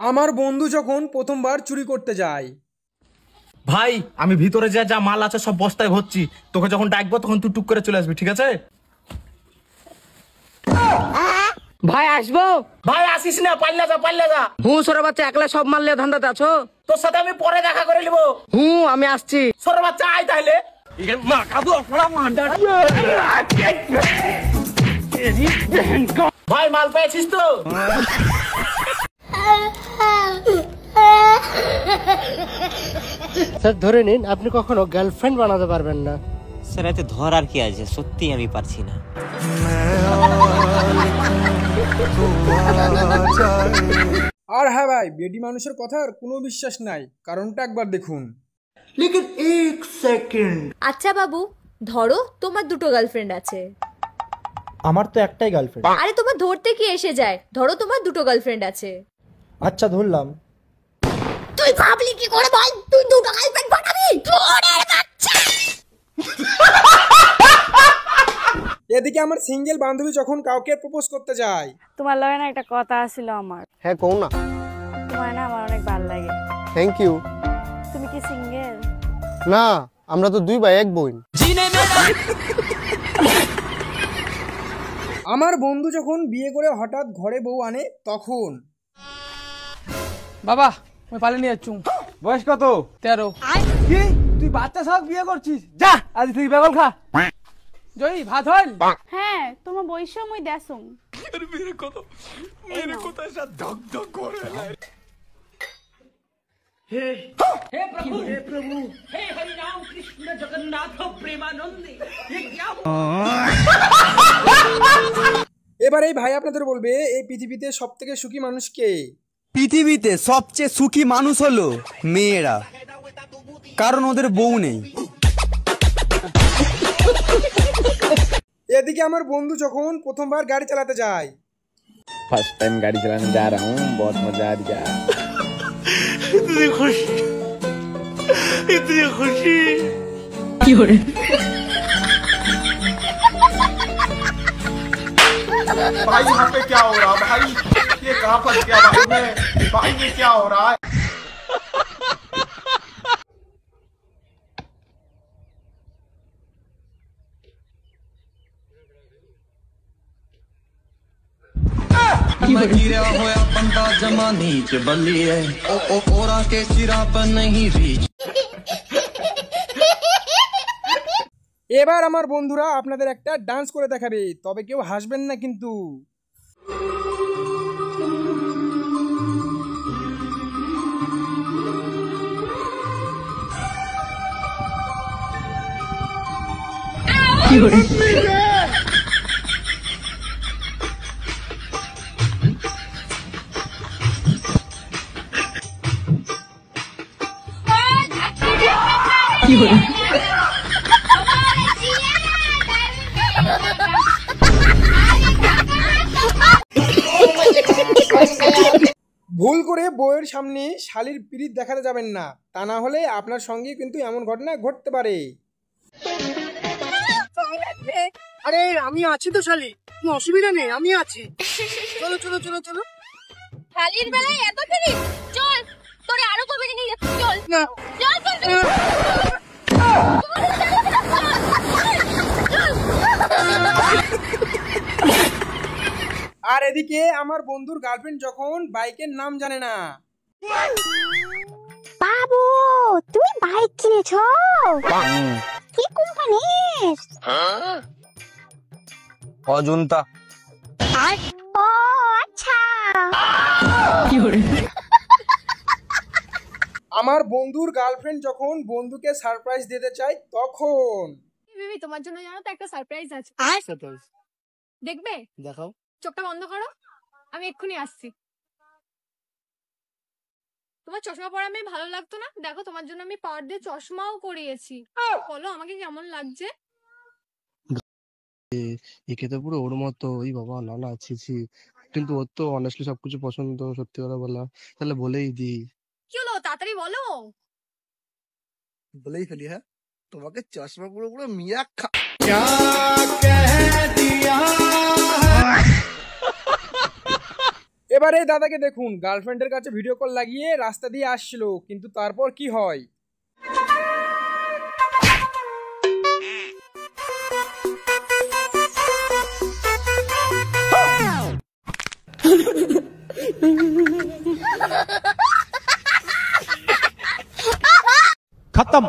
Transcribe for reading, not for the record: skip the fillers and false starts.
আমার বন্ধু যখন প্রথমবার চুরি করতে যায়। ভাই আমি ভিতরে যা যা মাল আছে সব বস্তায় ভরছি, তোকে যখন ডাকবো তখন তুই টুক করে চলে আসবি, ঠিক আছে? ভাই আসবো। ভাই আসিস না, পাল্লা যা। সরে বাচ্চা, একলা সব মারলে ধান্দাতে আছো? তোর সাথে আমি পরে দেখা করে নিবো। আমি আসছি। সরে বাচ্চা আয় তাহলে। ভাই মাল পেয়েছিস তো? স্যার ধরে নিন, আপনি কখনো গার্লফ্রেন্ড বানাতে পারবেন না। স্যার এতে ধর আর কি আছে, সত্যি আমি পারছি না। আর হ্যাঁ ভাই, বেডি মানুষের কথার কোনো বিশ্বাস নাই, কারণটা একবার দেখুন। আচ্ছা বাবু, ধরো তোমার দুটো গার্লফ্রেন্ড আছে। আমার তো একটাই গার্লফ্রেন্ড। আরে তোমার ধরতে কি এসে যায়? ধরো তোমার দুটো গার্লফ্রেন্ড আছে। আচ্ছা ধরলাম। তুই ভাবলি কি করে ভাই তুই দুটো গার্লফ্রেন্ড বানাবি? তোরের বাচ্চা। এদিকে আমার সিঙ্গেল বান্ধবী যখন কাউকে প্রপোজ করতে যায়। তোমার লগে না একটা কথা আছিল আমার। হ্যাঁ কও না। তোমার না আমার অনেক ভালো লাগে। Thank you. তুমি কি সিঙ্গেল? না, আমরা তো দুই ভাই এক বোন। আমার বন্ধু যখন বিয়ে করে হঠাৎ ঘরে বউ আনে তখন। বাবা আমি পালিয়ে নিয়ে যাচ্ছি। বয়স কত? 13। কি তুই বাচ্চা সব বিয়ে করছিস? যা আজ তুই বেগল খা। জয়ী ভাত হল? হ্যাঁ, তোমার বয়সও মই দেসুম। এবার এই ভাই আপনাদের বলবে, এই পৃথিবীতে সব থেকে সুখী মানুষ কে? পৃথিবীতে সবচেয়ে সুখী মানুষ হলো মেয়েরা, কারণ ওদের বউ নেই। এদিকে আমার বন্ধু যখন প্রথমবার গাড়ি চালাতে যায়। फर्स्ट टाइम गाड़ी चलाने जा रहा हूँ, बहुत मजा आ रहा है। इतनी खुशी भाई यहाँ पे क्या हो रहा है भाई? ये कहाँ फंस गया भाई ये क्या हो रहा है? मैं गिरा होया बंदा जमानी च बल्ली है ओ ओरा के सिरा पर नहीं रीच। এবার আমার বন্ধুরা আপনাদের একটা ডান্স করে দেখাবে, তবে কেউ হাসবেন না কিন্তু। ভুল করে বউয়ের সামনে শালির পিরিত দেখাতে যাবেন না, তা না হলে আপনার সঙ্গে কিন্তু এমন ঘটনা ঘটতে পারে। আরে আমি আছি তো শালি, কোনো অসুবিধা নেই, আমি আছি। চলো চলো চলো চলো। শালির বেলায় এত ফিরি? চল তোরে আরো কবে নিয়ে যাচ্ছি, চল না চল চল। আর এদিকে আমার বন্ধুর গার্লফ্রেন্ড যখন বাইকের নাম জানে না। বাবু তুমি বাইক কিনেছো? কি কোম্পানির? অজন্তা। ও আচ্ছা। আমার বন্ধুর গার্লফ্রেন্ড যখন বন্ধুকে সারপ্রাইজ দিতে চায় তখন। বেবি তোমার জন্য জানো তো একটা সারপ্রাইজ আছে। দেখবে? দেখাও। চোখটা বন্ধ করো, আমি এক্ষুনি আসছি। তোমার চশমা পরা মেয়ে ভালো লাগতো না? দেখো তোমার জন্য আমি পাওয়ার দিয়ে চশমাও করিয়েছি। বলো আমাকে কেমন লাগছে? একে তো পুরো ওর মতো। ওই বাবা না না ছি ছি, কিন্তু ওর তো অনেস্টলি সবকিছু পছন্দ, সত্যি কথা বলা। তাহলে বলেই দি। কি হলো তাড়াতাড়ি বলো। বলেই ফেলি। হ্যাঁ, তোমাকে চশমা পুরো পুরো মিয়া খা। এবারে দাদাকে দেখুন, গার্লফ্রেন্ডের কাছে ভিডিও কল লাগিয়ে রাস্তা দিয়ে আসছিল, কিন্তু তারপর কি হয়। खत्म।